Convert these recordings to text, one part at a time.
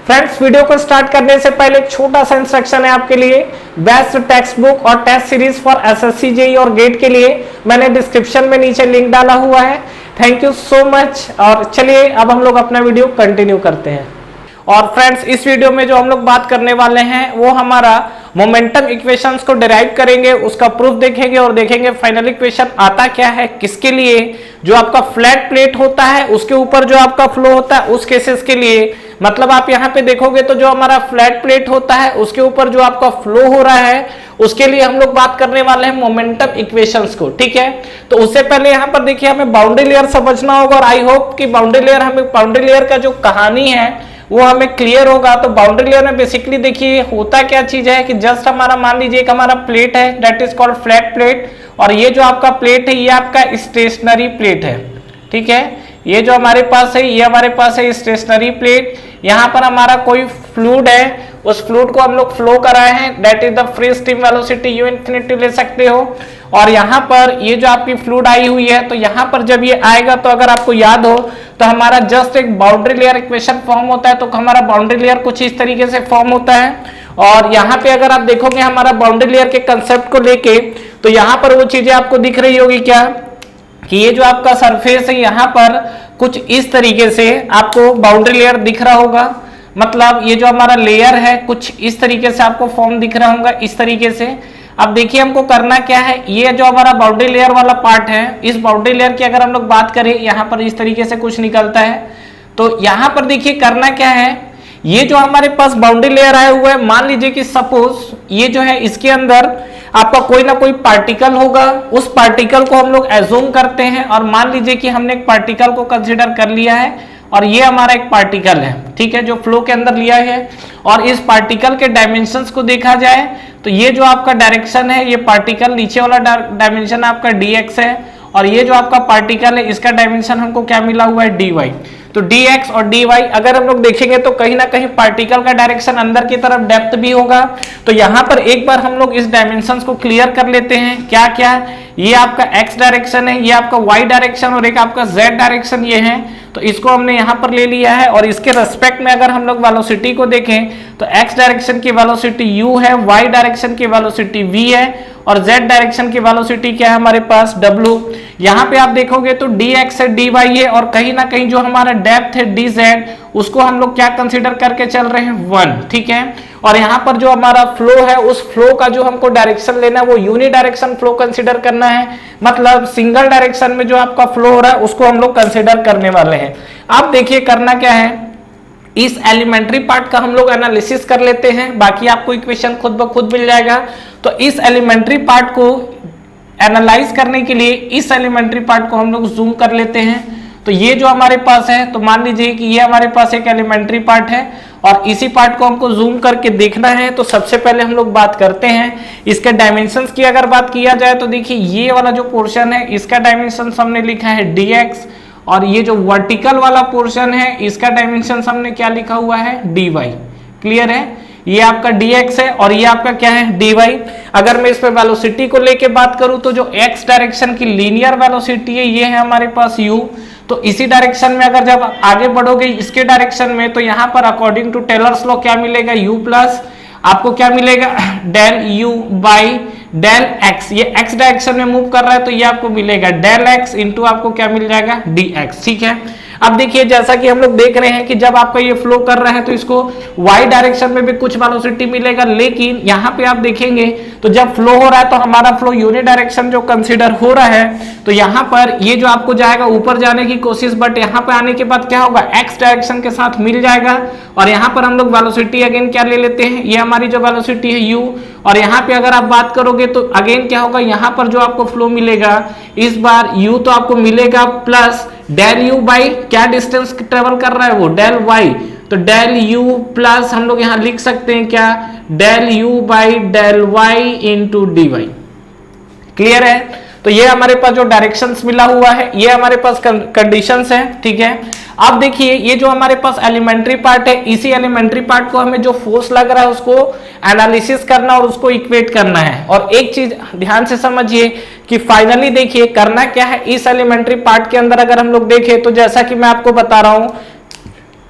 Friends, video को start करने से पहले एक छोटा सा इंस्ट्रक्शन है आपके लिए। बेस्ट टेक्स्ट बुक और test series for SSC JEE और गेट के लिए मैंने डिस्क्रिप्शन में नीचे लिंक डाला हुआ है। Thank you so much. और चलिए अब हम लोग अपना वीडियो कंटिन्यू करते हैं। और फ्रेंड्स, इस वीडियो में जो हम लोग बात करने वाले हैं वो हमारा मोमेंटम इक्वेशंस को डिराइव करेंगे, उसका प्रूफ देखेंगे और देखेंगे फाइनल इक्वेशन आता क्या है, किसके लिए। जो आपका फ्लैट प्लेट होता है उसके ऊपर जो आपका फ्लो होता है उस केसेस के लिए। मतलब आप यहाँ पे देखोगे तो जो हमारा फ्लैट प्लेट होता है उसके ऊपर जो आपका फ्लो हो रहा है उसके लिए हम लोग बात करने वाले हैं मोमेंटम इक्वेशंस को। ठीक है, तो उससे पहले यहाँ पर देखिए हमें बाउंड्री लेयर समझना होगा। और आई होप कि बाउंड्री लेयर का जो कहानी है वो हमें क्लियर होगा। तो बाउंड्री लेयर में बेसिकली देखिए होता क्या चीज है कि जस्ट हमारा मान लीजिए एक हमारा प्लेट है that is called flat plate, और ये जो आपका प्लेट है ये आपका स्टेशनरी प्लेट है। ठीक है, ये जो हमारे पास है ये हमारे पास है स्टेशनरी प्लेट। यहाँ पर हमारा कोई फ्लूइड है, उस फ्लूइड को हम लोग फ्लो कराए हैं that is the free stream velocity you infinity ले सकते हो। और यहाँ पर ये जो आपकी फ्लूइड आई हुई है तो यहाँ पर जब ये आएगा तो अगर आपको याद हो तो हमारा जस्ट एक बाउंड्री लेयर इक्वेशन फॉर्म होता है। तो हमारा बाउंड्री लेयर कुछ इस तरीके से फॉर्म होता है। और यहाँ पे अगर आप देखोगे हमारा बाउंड्री लेयर के कंसेप्ट को लेके तो यहाँ पर वो चीजें आपको दिख रही होगी क्या कि ये जो आपका सरफेस है यहाँ पर कुछ इस तरीके से आपको बाउंड्री लेयर दिख रहा होगा। मतलब ये जो हमारा लेयर है कुछ इस तरीके से आपको फॉर्म दिख रहा होगा इस तरीके से। अब देखिए हमको करना क्या है, ये जो हमारा बाउंड्री लेयर वाला पार्ट है इस बाउंड्री लेयर की अगर हम लोग बात करें यहाँ पर इस तरीके से कुछ निकलता है। तो यहाँ पर देखिए करना क्या है, ये जो हमारे पास बाउंड्री लेयर आया हुआ है मान लीजिए कि सपोज ये जो है इसके अंदर आपका कोई ना कोई पार्टिकल होगा। उस पार्टिकल को हम लोग एज्यूम करते हैं और मान लीजिए कि हमने एक पार्टिकल को कंसिडर कर लिया है और ये हमारा एक पार्टिकल है। ठीक है, जो फ्लो के अंदर लिया है। और इस पार्टिकल के डायमेंशंस को देखा जाए तो ये जो आपका डायरेक्शन है ये पार्टिकल नीचे वाला डायमेंशन आपका dx है और ये जो आपका पार्टिकल है इसका डायमेंशन हमको क्या मिला हुआ है dy। तो dx और dy अगर हम लोग देखेंगे तो कहीं ना कहीं पार्टिकल का डायरेक्शन अंदर की तरफ डेप्थ भी होगा। तो यहाँ पर एक बार हम लोग इस डायमेंशंस को क्लियर कर लेते हैं। क्या क्या, ये आपका x डायरेक्शन है, ये आपका y डायरेक्शन और एक आपका z डायरेक्शन ये है। तो इसको हमने यहाँ पर ले लिया है और इसके रेस्पेक्ट में अगर हम लोग वेलोसिटी को देखें तो x डायरेक्शन की वेलोसिटी u है, y डायरेक्शन की वेलोसिटी v है और z डायरेक्शन की वेलोसिटी क्या है हमारे पास w। यहाँ पे आप देखोगे तो dx है dy है और कहीं ना कहीं जो हमारा डेप्थ है dz उसको हम लोग क्या कंसीडर करके चल रहे हैं 1। ठीक है, और यहाँ पर जो हमारा फ्लो है उस फ्लो का जो हमको डायरेक्शन लेना है वो यूनि डायरेक्शन फ्लो कंसीडर करना है। मतलब सिंगल डायरेक्शन में जो आपका फ्लो हो रहा है उसको हम लोग कंसीडर करने वाले हैं। अब देखिए करना क्या है, इस एलिमेंट्री पार्ट का हम लोग एनालिसिस कर लेते हैं, बाकी आपको इक्वेशन खुद ब खुद मिल जाएगा। तो इस एलिमेंट्री पार्ट को एनालाइज करने के लिए इस एलिमेंट्री पार्ट को हम लोग जूम कर लेते हैं। तो ये जो हमारे पास है तो मान लीजिए कि ये हमारे पास एक एलिमेंट्री पार्ट है और इसी पार्ट को हमको जूम करके देखना है। तो सबसे पहले हम लोग बात करते हैं इसके डायमेंशंस की। अगर बात किया जाए तो देखिए ये वाला जो पोर्शन है इसका डायमेंशन हमने लिखा है dx और ये जो वर्टिकल वाला पोर्शन है इसका डायमेंशन हमने क्या लिखा हुआ है dy। क्लियर है, ये आपका dx है और ये आपका क्या है dy। अगर मैं इस पे वेलोसिटी को लेके बात करूं तो जो x डायरेक्शन की लीनियर वेलोसिटी है ये है हमारे पास u। तो इसी डायरेक्शन में अगर जब आगे बढ़ोगे इसके डायरेक्शन में तो यहाँ पर अकॉर्डिंग टू टेलर्स लॉ क्या मिलेगा u प्लस आपको क्या मिलेगा del u by del x। ये x डायरेक्शन में मूव कर रहा है तो ये आपको मिलेगा डेल x इंटू आपको क्या मिल जाएगा dx। ठीक है, अब देखिए जैसा कि हम लोग देख रहे हैं कि जब आपका ये फ्लो कर रहा है तो इसको y डायरेक्शन में भी कुछ वेलोसिटी मिलेगा, लेकिन यहाँ पे आप देखेंगे तो जब फ्लो हो रहा है तो हमारा फ्लो यूनि डायरेक्शन जो कंसीडर हो रहा है तो यहाँ पर ये जो आपको जाएगा ऊपर जाने की कोशिश, बट यहाँ पे आने के बाद क्या होगा x डायरेक्शन के साथ मिल जाएगा। और यहाँ पर हम लोग वेलोसिटी अगेन क्या ले लेते हैं, ये हमारी जो वेलोसिटी है u। और यहाँ पे अगर आप बात करोगे तो अगेन क्या होगा, यहाँ पर जो आपको फ्लो मिलेगा इस बार u तो आपको मिलेगा प्लस डेल u बाई क्या डिस्टेंस ट्रेवल कर रहा है वो डेल y। तो डेल u प्लस हम लोग यहाँ लिख सकते हैं क्या del u by del y into dy। Clear है, तो ये हमारे पास जो डायरेक्शंस मिला हुआ है ये हमारे पास कंडीशंस है। ठीक है, अब देखिए ये जो हमारे पास एलिमेंट्री पार्ट है इसी एलिमेंट्री पार्ट को हमें जो फोर्स लग रहा है उसको एनालिसिस करना और उसको इक्वेट करना है। और एक चीज ध्यान से समझिए कि फाइनली देखिए करना क्या है, इस एलिमेंट्री पार्ट के अंदर अगर हम लोग देखें तो जैसा कि मैं आपको बता रहा हूं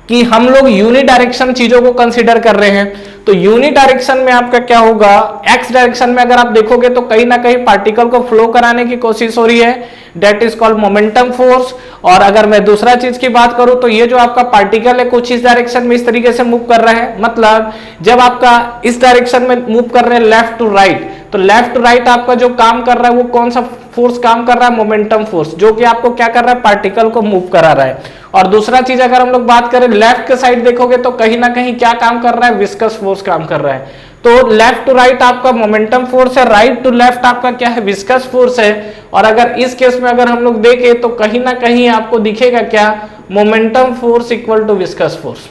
कि हम लोग यूनि डायरेक्शन चीजों को कंसीडर कर रहे हैं, तो यूनि डायरेक्शन में आपका क्या होगा, एक्स डायरेक्शन में अगर आप देखोगे तो कहीं ना कहीं पार्टिकल को फ्लो कराने की कोशिश हो रही है, that is called momentum force. और अगर मैं दूसरा चीज की बात करूं तो ये जो आपका पार्टिकल है कुछ इस डायरेक्शन में इस तरीके से मूव कर रहा है, मतलब जब आपका इस डायरेक्शन में मूव कर रहे हैं लेफ्ट टू राइट, तो लेफ्ट टू राइट आपका जो काम कर रहा है वो कौन सा फोर्स काम कर रहा है, मोमेंटम फोर्स, जो कि आपको क्या कर रहा है, पार्टिकल को मूव करा रहा है। और दूसरा चीज अगर हम लोग बात करें लेफ्ट के साइड देखोगे तो कहीं ना कहीं क्या काम कर रहा है, विस्कस फोर्स काम कर रहा है। तो लेफ्ट टू राइट आपका मोमेंटम फोर्स है, राइट टू लेफ्ट आपका क्या है, विस्कस फोर्स है। और अगर इस केस में अगर हम लोग देखें तो कहीं ना कहीं आपको दिखेगा क्या, momentum force equal to viscous force.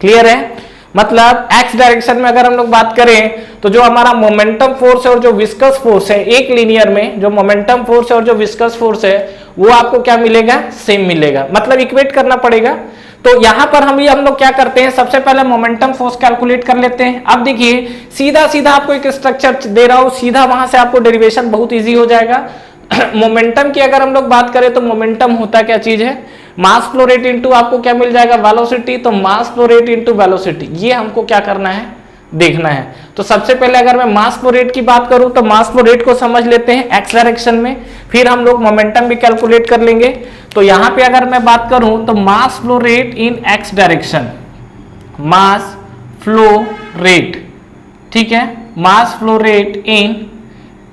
Clear है, मतलब एक्स डायरेक्शन में अगर हम लोग बात करें तो जो हमारा मोमेंटम फोर्स है और जो विस्कस फोर्स है, एक लीनियर में जो मोमेंटम फोर्स है और जो विस्कस फोर्स है वो आपको क्या मिलेगा, सेम मिलेगा, मतलब इक्वेट करना पड़ेगा। तो यहां पर हम लोग क्या करते हैं, सबसे पहले मोमेंटम फोर्स कैलकुलेट कर लेते हैं। अब देखिए सीधा सीधा आपको एक स्ट्रक्चर दे रहा हूं, सीधा वहां से आपको डेरिवेशन बहुत इजी हो जाएगा। मोमेंटम की अगर हम लोग बात करें तो मोमेंटम होता क्या चीज है, मास फ्लो रेट इनटू आपको क्या मिल जाएगा, वेलोसिटी। तो मास फ्लो रेट इनटू वेलोसिटी, ये हमको क्या करना है, देखना है। तो सबसे पहले अगर मैं मास फ्लो रेट की बात करूं तो मास फ्लो रेट को समझ लेते हैं एक्स डायरेक्शन में, फिर हम लोग मोमेंटम भी कैलकुलेट कर लेंगे। तो यहां पे अगर मैं बात करूं तो मास flow rate in x direction, mass flow rate, ठीक है, मास flow rate in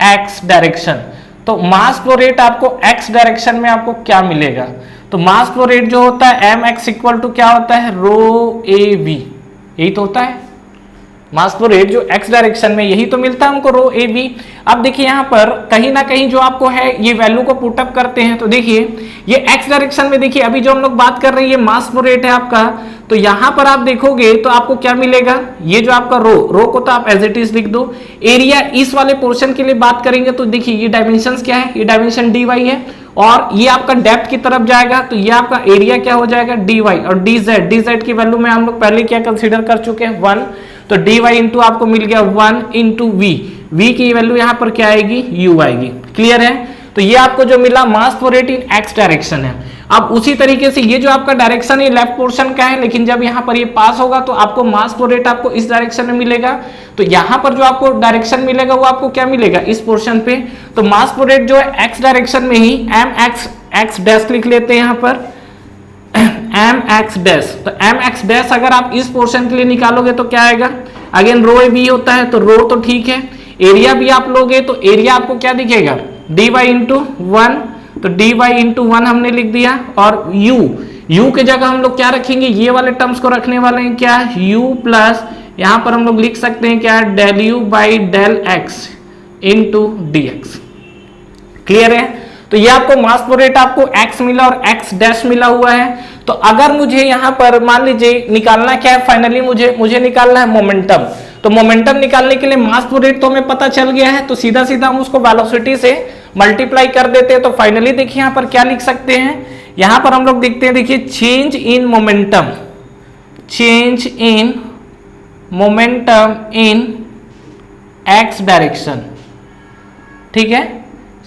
x direction. तो मास फ्लो रेट आपको एक्स डायरेक्शन में आपको क्या मिलेगा, तो मास फ्लो रेट जो होता है एम एक्स इक्वल टू क्या होता है, रो ए वी, यही तो होता है मास फ्लो रेट जो एक्स डायरेक्शन में, यही तो मिलता है हमको, रो ए बी। अब देखिए यहां पर कहीं ना कहीं जो आपको है ये वैल्यू को पुटअप करते हैं, तो देखिए ये एक्स डायरेक्शन में, देखिए अभी जो हम लोग बात कर रहे हैं ये मास फ्लो रेट है आपका, तो यहां पर आप देखोगे तो आपको क्या मिलेगा, ये जो आपका रो को तो आप एज इट इज लिख दो। एरिया इस वाले पोर्शन के लिए बात करेंगे तो देखिए ये डायमेंशन क्या है, ये डायमेंशन dy है, और ये आपका डेप्थ की तरफ जाएगा तो ये आपका एरिया क्या हो जाएगा, dy। और dz की वैल्यू में हम लोग पहले क्या कंसीडर कर चुके हैं, 1, तो dy इंटू आपको मिल गया 1 इंटू v की वैल्यू यहां पर क्या आएगी, u आएगी। क्लियर है, तो ये आपको जो मिला मास flow rate in x direction है। अब उसी तरीके से ये जो आपका डायरेक्शन है लेफ्ट पोर्शन का है, लेकिन जब यहां पर ये पास होगा तो आपको मास फ्लो रेट आपको इस डायरेक्शन में मिलेगा, तो यहां पर जो आपको डायरेक्शन मिलेगा वो आपको क्या मिलेगा, इस पोर्शन पे। तो मास फ्लो रेट जो है एक्स डायरेक्शन में ही एम एक्स डैश लिख लेते हैं यहां पर, एम एक्स डैश। तो एम एक्स डैश अगर आप इस पोर्शन के लिए निकालोगे तो क्या आएगा, अगेन रो ए बी होता है तो रो तो ठीक है, एरिया भी आप लोगे तो एरिया आपको क्या दिखेगा, dy इंटू 1, तो dy इंटू 1 हमने लिख दिया। और u के जगह हम लोग क्या रखेंगे, ये वाले टर्म्स को रखने वाले हैं क्या, u प्लस यहां पर हम लोग लिख सकते हैं क्या, del u by del x into dx। Clear है, तो ये आपको मास फ्लो रेट आपको x मिला और x डैश मिला हुआ है। तो अगर मुझे यहां पर मान लीजिए निकालना क्या है, फाइनली मुझे निकालना है मोमेंटम, तो मोमेंटम निकालने के लिए मास फ्लो रेट तो हमें पता चल गया है, तो सीधा सीधा हम उसको वेलोसिटी से मल्टीप्लाई कर देते हैं। तो फाइनली देखिए यहां पर क्या लिख सकते हैं, यहां पर हम लोग देखते हैं, देखिए change in momentum, change in momentum in x direction, ठीक है,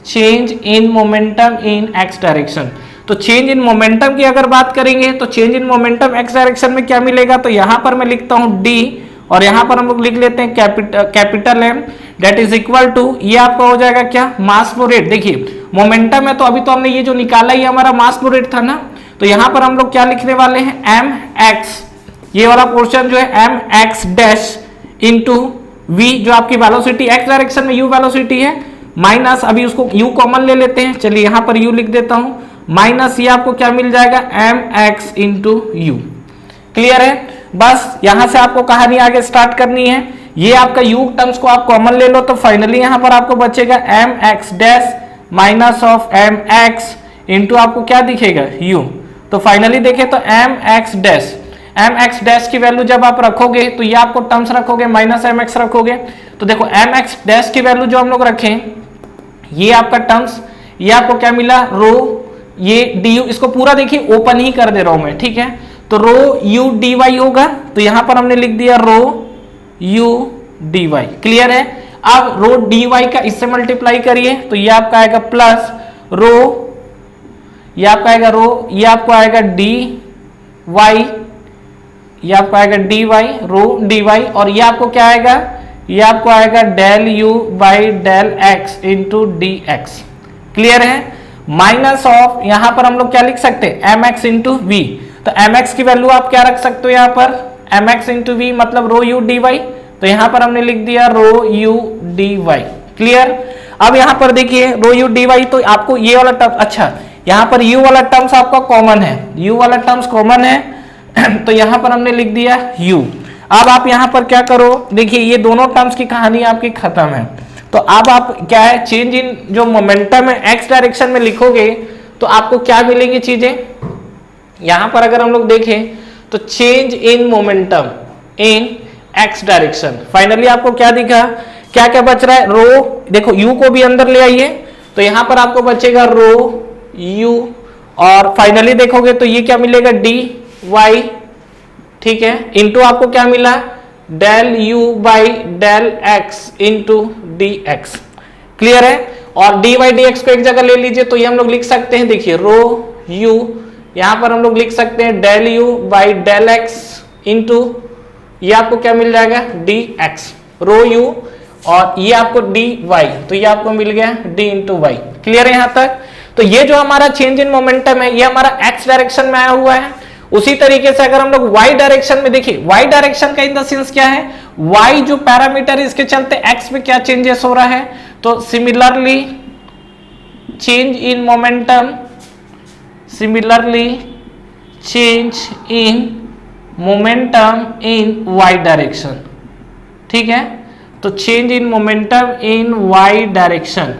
change in momentum in x direction. तो चेंज इन मोमेंटम की अगर बात करेंगे तो change in momentum x direction में क्या मिलेगा, तो यहां पर मैं लिखता हूं d, और यहां पर हम लोग लिख लेते हैं capital M, that is equal to, ये आपका हो जाएगा क्या, मास फ्लो रेट। देखिए मोमेंटम है तो अभी तो हमने ये जो निकाला ये हमारा मास फ्लो रेट था ना, तो यहां पर हम लोग क्या लिखने वाले हैं, एम एक्स, ये वाला पोर्शन जो है m x dash into v, जो आपकी वेलोसिटी एक्स डायरेक्शन में u वेलोसिटी है, माइनस, अभी उसको u कॉमन ले लेते हैं, चलिए यहां पर u लिख देता हूं, माइनस ये आपको क्या मिल जाएगा, m x into u. Clear है, बस यहां से आपको कहानी आगे स्टार्ट करनी है। ये आपका u टर्म्स को आप कॉमन ले लो, तो फाइनली यहां पर आपको बचेगा m x dash minus of m x into आपको क्या दिखेगा, u। तो फाइनली देखें तो एम एक्स डैश की वैल्यू जब आप रखोगे तो ये आपको टर्म्स रखोगे माइनस एम एक्स रखोगे, तो देखो एम एक्स डैश की वैल्यू जो हम लोग रखें, ये आपका टर्म्स, ये आपको क्या मिला, रो, ये du, इसको पूरा देखिए ओपन ही कर दे रहा हूं मैं, ठीक है, तो रो u dy होगा, तो यहां पर हमने लिख दिया रो u dy। क्लियर है, अब रो dy का इससे मल्टीप्लाई करिए तो ये आपका आएगा प्लस रो, ये आपका आएगा रो, ये आपको आएगा dy ये आपको आएगा dy रो dy, और ये आपको क्या आएगा, ये आपको आएगा del u by del x into d x. Clear है। माइनस ऑफ यहां पर हम लोग क्या लिख सकते हैं, mx इंटू वी। तो mx की वैल्यू आप क्या रख सकते हो यहाँ पर, mx इंटू वी मतलब रो u dy, तो यहां पर हमने लिख दिया रो u dy। क्लियर। अब यहां पर देखिए रो u dy, तो आपको ये वाला टर्म, अच्छा यहां पर u वाला टर्म्स आपका कॉमन है, u वाला टर्म्स कॉमन है तो यहां पर हमने लिख दिया u। अब आप यहां पर क्या करो, देखिए ये दोनों टर्म्स की कहानी आपकी खत्म है। तो अब आप क्या है, चेंज इन जो मोमेंटम है x डायरेक्शन में लिखोगे तो आपको क्या मिलेंगी चीजें, यहां पर अगर हम लोग देखें तो change in momentum in x direction. Finally आपको क्या दिखा, क्या क्या बच रहा है, रो, देखो u को भी अंदर ले आइए तो यहां पर आपको बचेगा रो u, और फाइनली देखोगे तो ये क्या मिलेगा dy, ठीक है, इंटू आपको क्या मिला del u by del x into d x. Clear है। और dy dx को एक जगह ले लीजिए तो ये हम लोग लिख सकते हैं, देखिए रो u, यहां पर हम लोग लिख सकते हैं del u by del x into ये आपको क्या मिल जाएगा डी एक्स, रो u, और ये आपको dy, तो ये आपको मिल गया d इंटू वाई। क्लियर है यहां तक। तो ये जो हमारा चेंज इन मोमेंटम है ये हमारा x डायरेक्शन में आया हुआ है। उसी तरीके से अगर हम लोग y डायरेक्शन में देखिए, y डायरेक्शन का इन द सेंस क्या है, y जो पैरामीटर है इसके चलते x में क्या चेंजेस हो रहा है, तो similarly change in momentum, similarly change in momentum in y direction. ठीक है, तो change in momentum in y direction.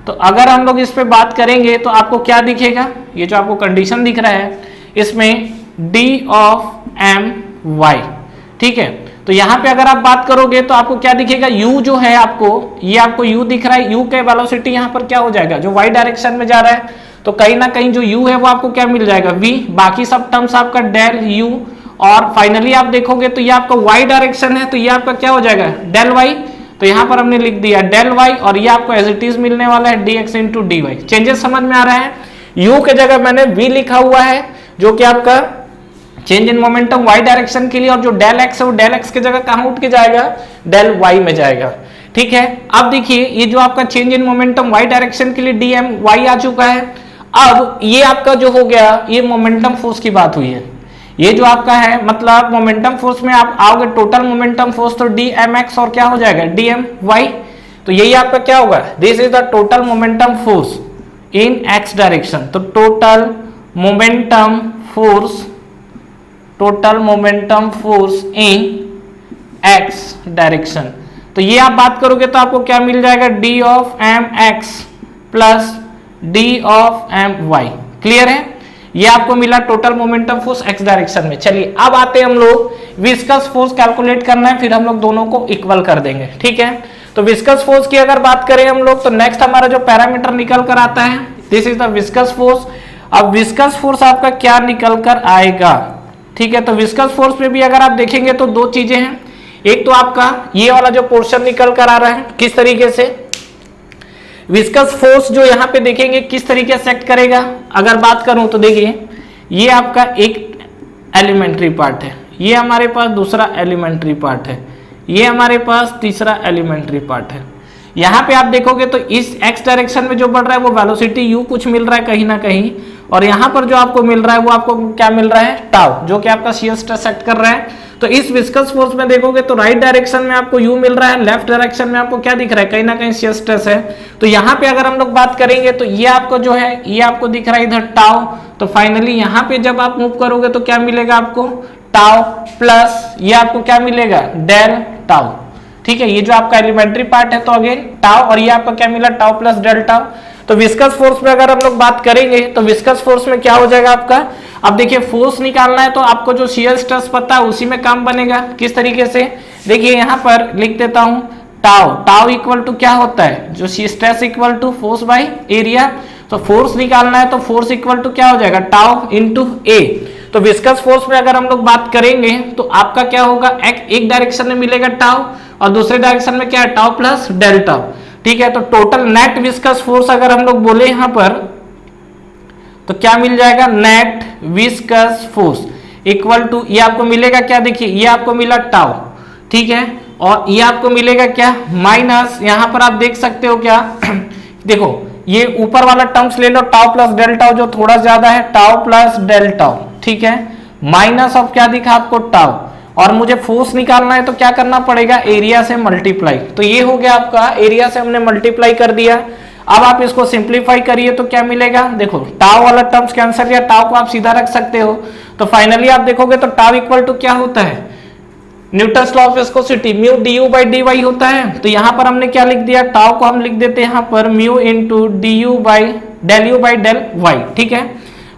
तो अगर हम लोग इस पे बात करेंगे तो आपको क्या दिखेगा, ये जो आपको कंडीशन दिख रहा है इसमें d ऑफ m y। ठीक है, तो यहां पे अगर आप बात करोगे तो आपको क्या दिखेगा, u जो है आपको, ये आपको u दिख रहा है, u के वेलोसिटी यहां पर क्या हो जाएगा, जो y डायरेक्शन में जा रहा है तो कहीं ना कहीं जो u है वो आपको क्या मिल जाएगा v, बाकी सब टर्म्स आपका डेल u, और फाइनली आप देखोगे तो ये आपका y डायरेक्शन है तो ये आपका क्या हो जाएगा डेल y। तो यहां पर हमने लिख दिया डेल y, और ये आपको एज इट इज मिलने वाला है dx into d y. Changes समझ में आ रहा है। u के जगह मैंने v लिखा हुआ है जो कि आपका change in momentum y direction के लिए, और जो डेल x है वो डेल x की जगह कहां उठ के जाएगा, डेल y में जाएगा। ठीक है, अब देखिए ये जो आपका change in momentum y direction के लिए dm y आ चुका है। अब ये आपका जो हो गया, ये मोमेंटम फोर्स की बात हुई है, ये जो आपका है मतलब मोमेंटम फोर्स में आप आओगे टोटल मोमेंटम फोर्स तो dmx और क्या हो जाएगा dmy। तो यही आपका क्या होगा, this is the total momentum force in x direction. तो total momentum force, total momentum force in x direction. तो ये आप बात करोगे तो आपको क्या मिल जाएगा d of mx plus d of my। Clear है, ये आपको मिला total momentum force x direction में। चलिए अब आते हैं हम लोग विस्कस फोर्स कैलकुलेट करना है, फिर हम लोग दोनों को इक्वल कर देंगे। ठीक है, तो विस्कस फोर्स की अगर बात करें हम लोग तो नेक्स्ट हमारा जो पैरामीटर निकल कर आता है this is the viscous force. अब विस्कस फोर्स आपका क्या निकल कर आएगा, ठीक है, तो विस्कस फोर्स में भी अगर आप देखेंगे तो दो चीजें हैं, एक तो आपका ये वाला जो पोर्शन निकल कर आ रहा है किस तरीके से, विस्कस फोर्स जो यहाँ पे देखेंगे किस तरीके से एक्ट करेगा। अगर बात करूं तो देखिए ये आपका एक एलिमेंट्री पार्ट है, ये हमारे पास दूसरा एलिमेंट्री पार्ट है, ये हमारे पास तीसरा एलिमेंट्री पार्ट है। यहाँ पे आप देखोगे तो इस x डायरेक्शन में जो बढ़ रहा है वो वेलोसिटी u कुछ मिल रहा है कहीं ना कहीं, और यहाँ पर जो आपको मिल रहा है वो आपको क्या मिल रहा है टाउ, जो कि आपका शियर स्ट्रेस एक्ट कर रहा है। तो इस विस्कस फोर्स में देखोगे तो राइट डायरेक्शन में आपको u मिल रहा है, लेफ्ट डायरेक्शन में आपको क्या दिख रहा है, कहीं ना कहीं शियर स्ट्रेस है। तो यहाँ पे अगर हम लोग बात करेंगे तो ये आपको जो है ये आपको दिख रहा है इधर टाउ। तो फाइनली यहाँ पे जब आप मूव करोगे तो क्या मिलेगा आपको टाउ प्लस ये आपको क्या मिलेगा डेल टाउ। ठीक है, ये जो आपका एलिमेंट्री पार्ट है तो अगेन टाउ, और ये आपका क्या मिला टाउ प्लस डेल टाउ। तो विस्कस फोर्स में अगर हम लोग बात करेंगे तो विस्कस फोर्स में क्या हो जाएगा आपका, अब देखिए फोर्स निकालना है तो आपको जो शियर स्ट्रेस पता है उसी में काम बनेगा। किस तरीके से, देखिए यहाँ पर लिख देता हूं टाउ, टाउ इक्वल टू क्या होता है, जो shear stress equal to force by area. तो फोर्स निकालना है तो फोर्स इक्वल टू क्या हो जाएगा टाउ इंटू ए। तो विस्कस फोर्स में अगर हम लोग बात करेंगे तो आपका क्या होगा, एक डायरेक्शन में मिलेगा टाउ और दूसरे डायरेक्शन में क्या है टाउ प्लस डेल टाउ। ठीक है, तो टोटल नेट विस्कस फोर्स अगर हम लोग बोले यहां पर तो क्या मिल जाएगा, net viscous force equal to, ये आपको मिलेगा क्या, देखिए ये आपको मिला टाउ, ठीक है, और ये आपको मिलेगा क्या, माइनस, यहां पर आप देख सकते हो क्या देखो ये ऊपर वाला टर्म्स ले लो, टाउ प्लस डेल टाउ जो थोड़ा ज्यादा है, टाउ प्लस डेल टाउ, ठीक है, माइनस ऑफ क्या दिखा आपको, टाउ, और मुझे फोर्स निकालना है तो क्या करना पड़ेगा, एरिया से मल्टीप्लाई, तो ये हो गया आपका, एरिया से हमने मल्टीप्लाई कर दिया। अब आप इसको सिंप्लीफाई करिए तो क्या मिलेगा, देखो टाउ वाला टर्म्स कैंसिल, या टाउ को आप सीधा रख सकते हो, तो फाइनली आप देखोगे तो टाउ इक्वल टू क्या होता है, Newton's law of viscosity, mu d by d y होता है। तो यहां पर हमने क्या लिख दिया, टाउ को हम लिख देते हैं यहां पर mu into d u by del y, ठीक है,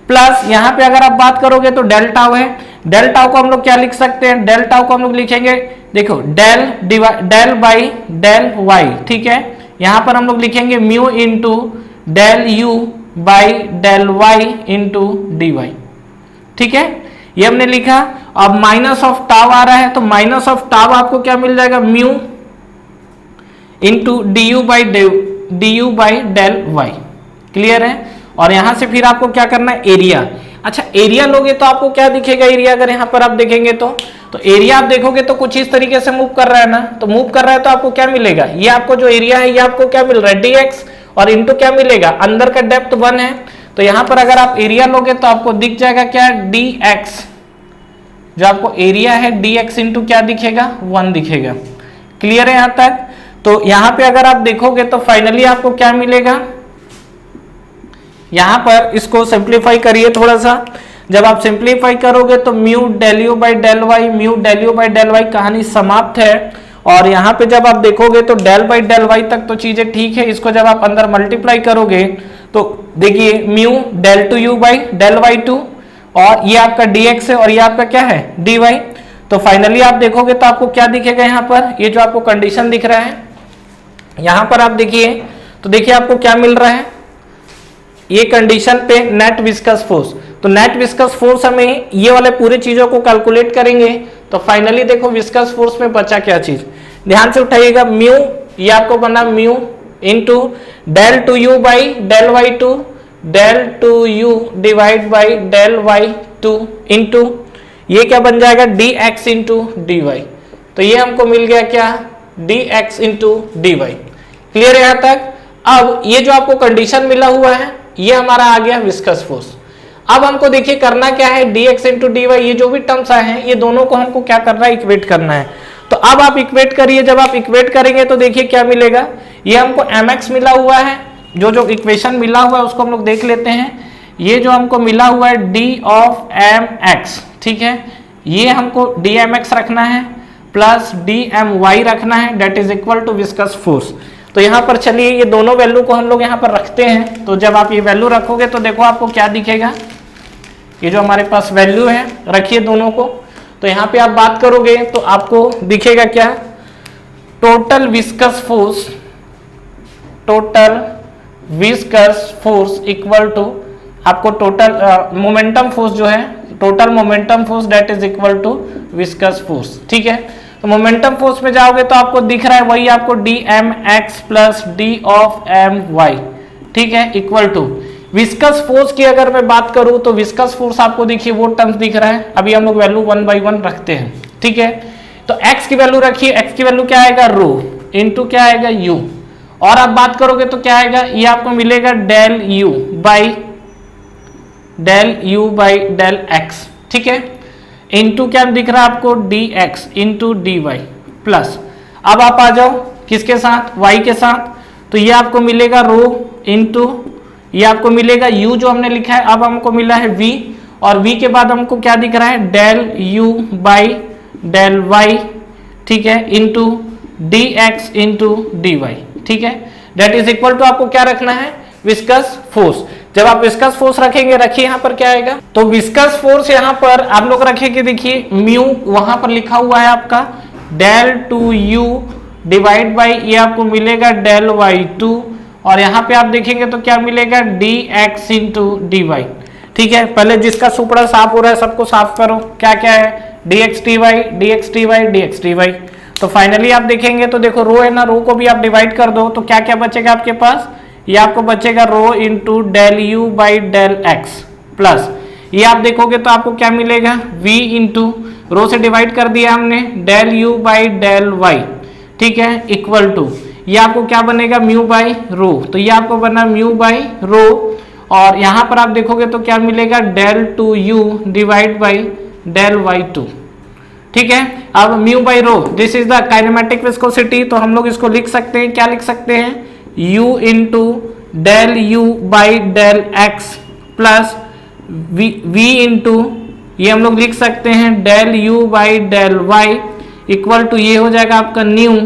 प्लस यहां पे अगर आप बात करोगे तो डेल टाउ है, डेल टाउ को हम लोग क्या लिख सकते हैं, डेल टाउ को हम लोग लिखेंगे, देखो डेल बाई डेल वाई, ठीक है, यहां पर हम लोग लिखेंगे mu into del u by del y into d y, ठीक है, ये हमने लिखा। अब माइनस ऑफ टाउ आ रहा है, तो माइनस ऑफ टाउ आपको क्या मिल जाएगा, mu into d u by del y, clear है। और यहां से फिर आपको क्या करना है, एरिया, अच्छा एरिया लोगे तो आपको क्या दिखेगा, एरिया अगर यहां पर आप देखेंगे तो एरिया आप देखोगे तो कुछ इस तरीके से मूव कर रहा है ना, तो मूव कर रहा है तो आपको क्या मिलेगा, ये आपको जो एरिया है ये आपको क्या मिल रहा है, dx, और इंटू क्या मिलेगा, अंदर का डेप्थ 1 है, तो यहां पर अगर आप एरिया लोगे तो आपको दिख जाएगा क्या, dx, जो आपको एरिया है dx इंटू क्या दिखेगा, 1 दिखेगा, क्लियर है यहां तक। तो यहां पे अगर आप देखोगे तो फाइनली आपको क्या मिलेगा, यहां पर इसको सिंप्लीफाई करिए थोड़ा सा, जब आप सिंप्लीफाई करोगे तो mu del u by del y, mu del u by del y कहानी समाप्त है। और यहां पे जब आप देखोगे तो डेल बाई डेल वाई तक तो चीजें ठीक है, इसको जब आप अंदर मल्टीप्लाई करोगे तो देखिए mu del two u by del y two, और ये आपका dx है और ये आपका क्या है dy, तो फाइनली आप देखोगे तो आपको क्या दिखेगा, यहाँ पर ये जो आपको कंडीशन दिख रहा है यहां पर आप देखिए, तो देखिए आपको क्या मिल रहा है, ये कंडीशन पे नेट विस्कस फोर्स, तो नेट विस्कस फोर्स हमें ये वाले पूरे चीजों को कैलकुलेट करेंगे, तो फाइनली देखो विस्कस फोर्स में बचा क्या चीज, ध्यान से उठाइएगा, म्यू, ये आपको बना mu into del two u by del y two, del two u divide by del y two into ये क्या बन जाएगा, dx इंटू dy, तो ये हमको मिल गया क्या, dx इंटू dy, क्लियर है यहां तक। अब ये जो आपको कंडीशन मिला हुआ है ये हमारा आ गया विस्कस फोर्स। अब हमको देखिए करना क्या है, dx इंटू dy, ये जो भी टर्म्स आए हैं ये दोनों को हमको क्या करना है, इक्वेट करना है। तो अब आप इक्वेट करिए, जब आप इक्वेट करेंगे तो देखिए क्या मिलेगा, ये हमको mx मिला हुआ है, जो इक्वेशन मिला हुआ है उसको हम लोग देख लेते हैं। ये जो हमको मिला हुआ है d ऑफ mx, ठीक है, ये हमको dmx रखना है प्लस dmy रखना है, that is equal to viscous force. तो यहाँ पर चलिए ये दोनों वैल्यू को हम लोग यहाँ पर रखते हैं, तो जब आप ये वैल्यू रखोगे तो देखो आपको क्या दिखेगा, ये जो हमारे पास वैल्यू है रखिए दोनों को, तो यहाँ पे आप बात करोगे तो आपको दिखेगा क्या, total viscous force equal to आपको टोटल मोमेंटम फोर्स जो है, total momentum force that is equal to viscous force, ठीक है। तो मोमेंटम फोर्स में जाओगे तो आपको दिख रहा है वही आपको dmx plus d of my, ठीक है, इक्वल टू विस्कस फोर्स की अगर मैं बात करूं तो विस्कस फोर्स आपको देखिए वो टर्म्स दिख रहा है, अभी हम लोग वैल्यू 1 बाई 1 रखते हैं, ठीक है। तो x की वैल्यू रखिए, x की वैल्यू क्या आएगा, रो इंटू क्या आएगा u, और आप बात करोगे तो क्या आएगा, ये आपको मिलेगा del u by del x, ठीक है, इंटू क्या दिख रहा है आपको dx इंटू dy प्लस, अब आप आ जाओ किसके साथ, y के साथ, तो ये आपको मिलेगा रो इंटू ये आपको मिलेगा u जो हमने लिखा है, अब हमको मिला है v, और v के बाद हमको क्या दिख रहा है, del u by del y, ठीक है, इंटू dx इंटू dy, ठीक है, डेट इज इक्वल टू आपको क्या रखना है, विस्कस फोर्स। जब आप विस्कस फोर्स रखेंगे, रखिए यहाँ पर क्या आएगा, तो विस्कस फोर्स यहाँ पर आप लोग रखेंगे, देखिए म्यू वहां पर लिखा हुआ है आपका del two u divide by ये आपको मिलेगा डेल वाई टू, और यहाँ पे आप देखेंगे तो क्या मिलेगा dx इंटू dy, ठीक है। पहले जिसका सुपड़ा साफ हो रहा है सबको साफ करो, क्या क्या है, dx dy, तो फाइनली आप देखेंगे तो देखो रो है ना, रो को भी आप डिवाइड कर दो तो क्या क्या बचेगा आपके पास, ये आपको बचेगा rho into del u by del x plus ये आप देखोगे तो आपको क्या मिलेगा, v इंटू रो से डिवाइड कर दिया हमने, del u by del y, ठीक है, इक्वल टू ये आपको क्या बनेगा, म्यू बाई रो, तो ये आपको बना म्यू बाई रो, और यहां पर आप देखोगे तो क्या मिलेगा, del two u divide by del y2, ठीक है। अब mu by rho this is the kinematic viscosity, तो हम लोग इसको लिख सकते हैं, क्या लिख सकते हैं, u into del u by del x plus v into ये हम लोग लिख सकते हैं del u by del y equal to ये हो जाएगा आपका न्यू,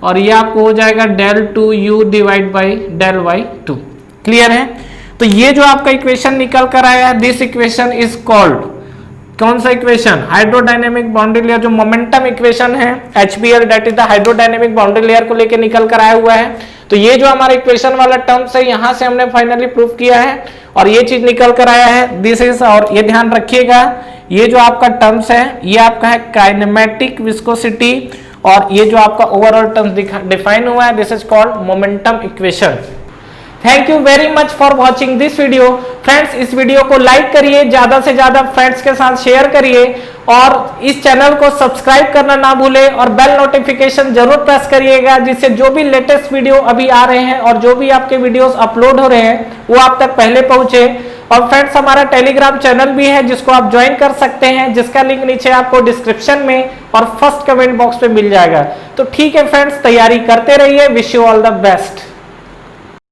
और ये आपको हो जाएगा del two u divide by del y2। Clear है। तो ये जो आपका इक्वेशन निकल कर आया है, दिस इक्वेशन इज कॉल्ड, कौन सा इक्वेशन, हाइड्रोडायनेमिक बाउंड्री लेयर, जो मोमेंटम इक्वेशन है HBL, that is the hydrodynamic boundary layer को लेकर निकल कर आया हुआ है। तो ये जो हमारा इक्वेशन वाला टर्म्स है, यहां से हमने फाइनली प्रूफ किया है और ये चीज निकल कर आया है, दिस इज, और ये ध्यान रखिएगा ये जो आपका टर्म्स है ये आपका है काइनेमेटिक विस्कोसिटी, और ये जो आपका ओवरऑल टर्म्स डिफाइन हुआ है, this is called momentum equation. Thank you very much for watching this video. Friends, इस वीडियो को लाइक करिए, ज्यादा से ज्यादा फ्रेंड्स के साथ शेयर करिए, और इस चैनल को सब्सक्राइब करना ना भूलें, और बेल नोटिफिकेशन जरूर प्रेस करिएगा, जिससे जो भी लेटेस्ट वीडियो अभी आ रहे हैं और जो भी आपके वीडियोस अपलोड हो रहे हैं वो आप तक पहले पहुंचे। और फ्रेंड्स, हमारा टेलीग्राम चैनल भी है जिसको आप ज्वाइन कर सकते हैं, जिसका लिंक नीचे आपको डिस्क्रिप्शन में और फर्स्ट कमेंट बॉक्स में मिल जाएगा। तो ठीक है फ्रेंड्स, तैयारी करते रहिए, wish you all the best.